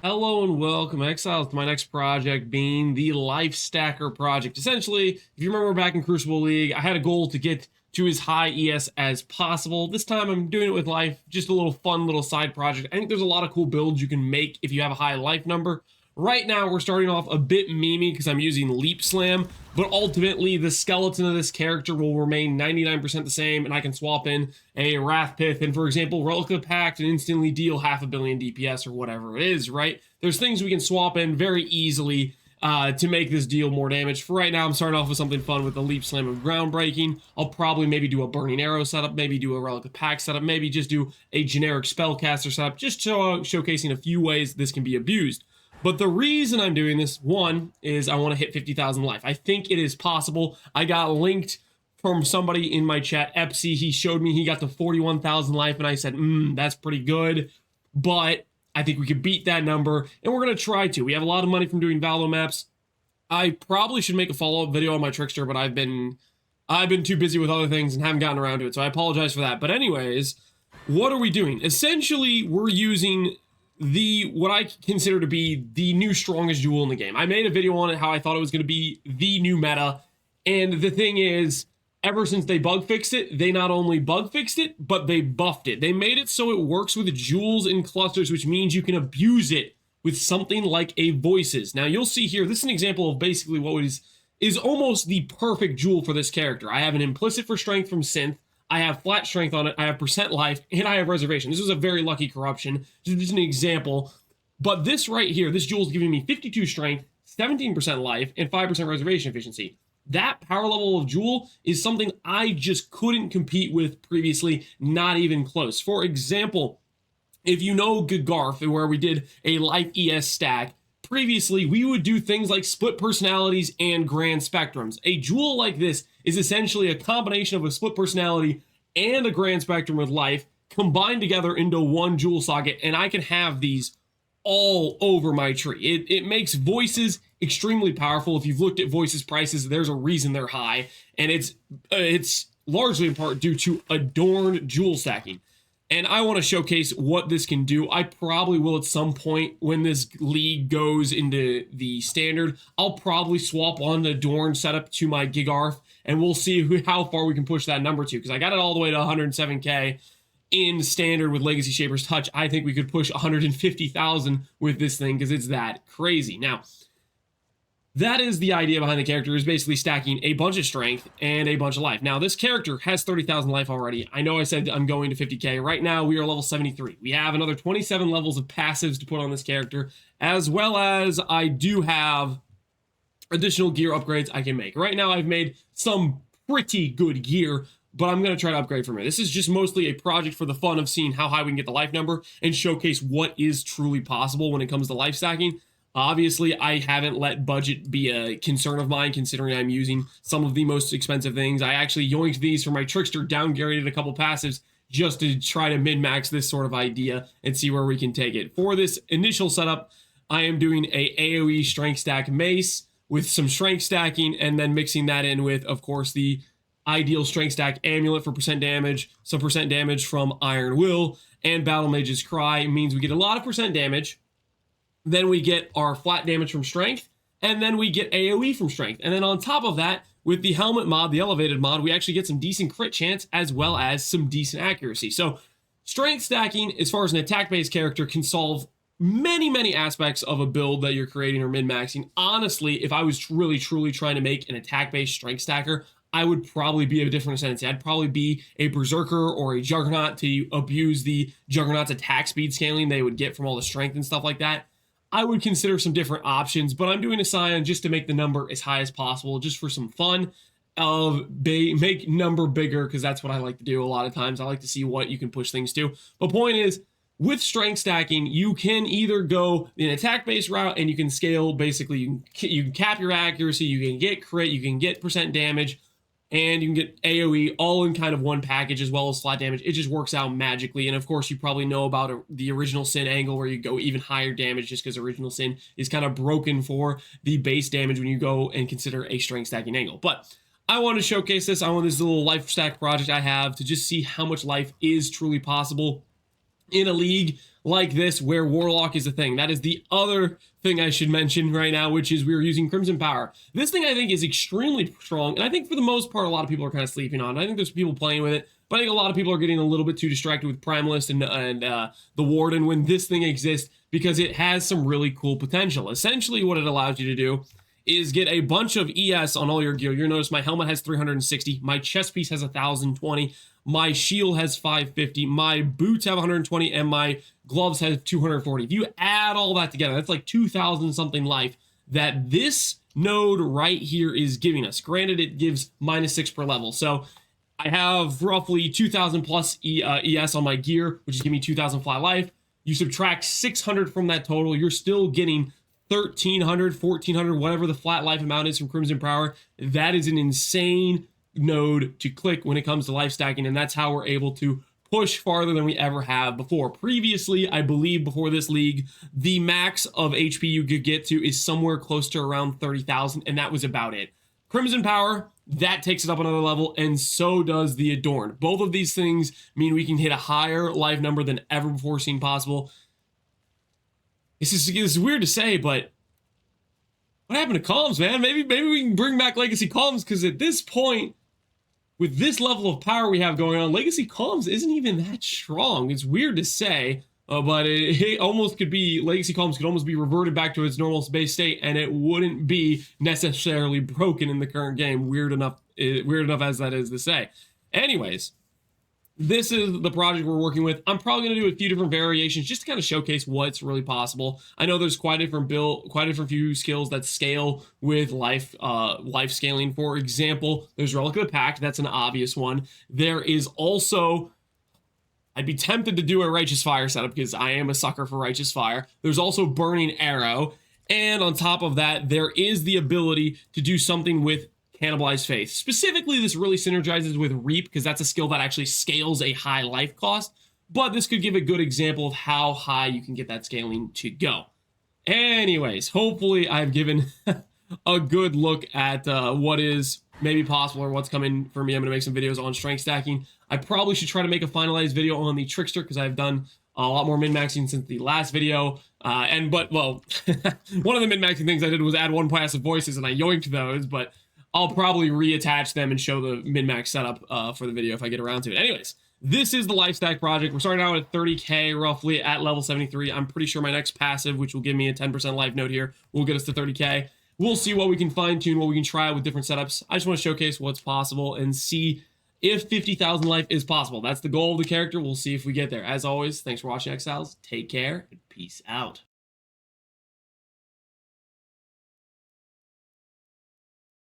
Hello and welcome, Exile, to my next project being the Life Stacker project. Essentially, if you remember back in Crucible League, I had a goal to get to as high ES as possible. This time I'm doing it with Life, just a little fun little side project. I think there's a lot of cool builds you can make if you have a high Life number. Right now, we're starting off a bit memey because I'm using Leap Slam, but ultimately the skeleton of this character will remain 99% the same, and I can swap in a Wrath Pith and, for example, Relic of Pact and instantly deal 500 million DPS or whatever it is, right? There's things we can swap in very easily to make this deal more damage. For right now, I'm starting off with something fun with the Leap Slam of Groundbreaking. I'll probably maybe do a Burning Arrow setup, maybe do a Relic of Pact setup, maybe just do a generic Spellcaster setup, just showcasing a few ways this can be abused. But the reason I'm doing this, one, is I want to hit 50,000 life. I think it is possible. I got linked from somebody in my chat, Epsy. He showed me he got to 41,000 life, and I said, that's pretty good. But I think we could beat that number, and we're going to try to. We have a lot of money from doing Valo maps. I probably should make a follow-up video on my Trickster, but I've been too busy with other things and haven't gotten around to it, so I apologize for that. But anyways, what are we doing? Essentially, we're using what I consider to be the new strongest jewel in the game. I made a video on it, how I thought it was going to be the new meta, and the thing is, ever since they bug fixed it, they not only bug fixed it, but they buffed it. They made it so it works with jewels in clusters, which means you can abuse it with something like a Voices. Now, you'll see here, this is an example of basically what is almost the perfect jewel for this character. I have an implicit for strength from Synth, I have flat strength on it, I have percent life, and I have reservation. This was a very lucky corruption, just an example. But this right here, this jewel is giving me 52 strength, 17% life, and 5% reservation efficiency. That power level of jewel is something I just couldn't compete with previously, not even close. For example, if you know Gagarth, where we did a life ES stack, previously we would do things like split personalities and grand spectrums. A jewel like this is essentially a combination of a split personality and a grand spectrum with life combined together into one jewel socket, and I can have these all over my tree. It makes Voices extremely powerful. If you've looked at Voices prices, there's a reason they're high, and it's largely in part due to adorned jewel stacking. And I want to showcase what this can do. I probably will at some point when this league goes into the standard. I'll probably swap on the Adorn setup to my Gigarth, and we'll see how far we can push that number to, because I got it all the way to 107k in standard with Legacy Shaper's Touch. I think we could push 150,000 with this thing because it's that crazy. Now, that is the idea behind the character, is basically stacking a bunch of strength and a bunch of life. Now, this character has 30,000 life already. I know I said I'm going to 50k. Right now, we are level 73. We have another 27 levels of passives to put on this character, as well as I do have additional gear upgrades I can make. Right now, I've made some pretty good gear, but I'm going to try to upgrade from here. This is just mostly a project for the fun of seeing how high we can get the life number and showcase what is truly possible when it comes to life stacking. Obviously, I haven't let budget be a concern of mine, considering I'm using some of the most expensive things. I actually yoinked these for my Trickster, downgraded a couple passives just to try to min-max this sort of idea and see where we can take it. For this initial setup, I am doing a AoE strength stack mace with some strength stacking, and then mixing that in with, of course, the ideal strength stack amulet for percent damage, some percent damage from Iron Will, and Battle Mage's Cry. Means we get a lot of percent damage. Then we get our flat damage from strength, and then we get AoE from strength. And then on top of that, with the helmet mod, the elevated mod, we actually get some decent crit chance as well as some decent accuracy. So strength stacking, as far as an attack-based character, can solve many, many aspects of a build that you're creating or min-maxing. Honestly, if I was really, truly trying to make an attack-based strength stacker, I would probably be a different ascendancy. I'd probably be a Berserker or a Juggernaut to abuse the Juggernaut's attack speed scaling they would get from all the strength and stuff like that. I would consider some different options, but I'm doing a Scion just to make the number as high as possible, just for some fun of make number bigger, because that's what I like to do a lot of times. I like to see what you can push things to. The point is, with strength stacking, you can either go an attack-based route and you can scale, basically, you can cap your accuracy, you can get crit, you can get percent damage, and you can get AoE all in kind of one package, as well as flat damage. It just works out magically. And of course, you probably know about the Original Sin angle, where you go even higher damage, just because Original Sin is kind of broken for the base damage when you go and consider a strength stacking angle. But I want to showcase this. I want this little life stack project I have to just see how much life is truly possible. in a league like this where warlock is a thing. That is the other thing I should mention right now, which is we're using crimson power. This thing I think is extremely strong, and I think for the most part a lot of people are kind of sleeping on it. I think there's people playing with it, but I think a lot of people are getting a little bit too distracted with primalist and the warden when this thing exists, because it has some really cool potential. Essentially what it allows you to do is get a bunch of ES on all your gear. You'll notice my helmet has 360, my chest piece has 1020, my shield has 550, my boots have 120, and my gloves have 240. If you add all that together, that's like 2,000 something life that this node right here is giving us. Granted, it gives -6 per level. So I have roughly 2,000 plus ES on my gear, which is giving me 2,000 flat life. You subtract 600 from that total, you're still getting 1,300, 1,400, whatever the flat life amount is from Crimson Power. That is an insane node to click when it comes to life stacking, and that's how we're able to push farther than we ever have before. Previously, I believe before this league, the max of HP you could get to is somewhere close to around 30,000, and that was about it. Crimson Power, that takes it up another level, and so does the Adorned. Both of these things mean we can hit a higher life number than ever before seen possible. This is weird to say, but what happened to comms, man? Maybe we can bring back Legacy comms, because at this point, with this level of power we have going on, Legacy comms isn't even that strong. It's weird to say, but it almost could be, Legacy comms could almost be reverted back to its normal base state, and it wouldn't be necessarily broken in the current game. Weird enough as that is to say. Anyways, this is the project we're working with. I'm probably going to do a few different variations just to kind of showcase what's really possible. I know there's quite a different few skills that scale with life scaling. For example, there's Relic of the Pact. That's an obvious one. There is also, I'd be tempted to do a Righteous Fire setup because I am a sucker for Righteous Fire. There's also Burning Arrow. And on top of that, there is the ability to do something with Cannibalized Faith. Specifically, this really synergizes with Reap because that's a skill that actually scales a high life cost, but this could give a good example of how high you can get that scaling to go. Anyways, hopefully I've given a good look at what is maybe possible or what's coming for me. I'm going to make some videos on strength stacking. I probably should try to make a finalized video on the Trickster because I've done a lot more min-maxing since the last video. But one of the min-maxing things I did was add 1 passive voices, and I yoinked those, but I'll probably reattach them and show the min-max setup for the video if I get around to it. Anyways, this is the life stack project. We're starting out at 30k roughly at level 73. I'm pretty sure my next passive, which will give me a 10% life node here, will get us to 30k. We'll see what we can fine tune, what we can try with different setups. I just want to showcase what's possible and see if 50,000 life is possible. That's the goal of the character. We'll see if we get there. As always, thanks for watching, Exiles. Take care and peace out.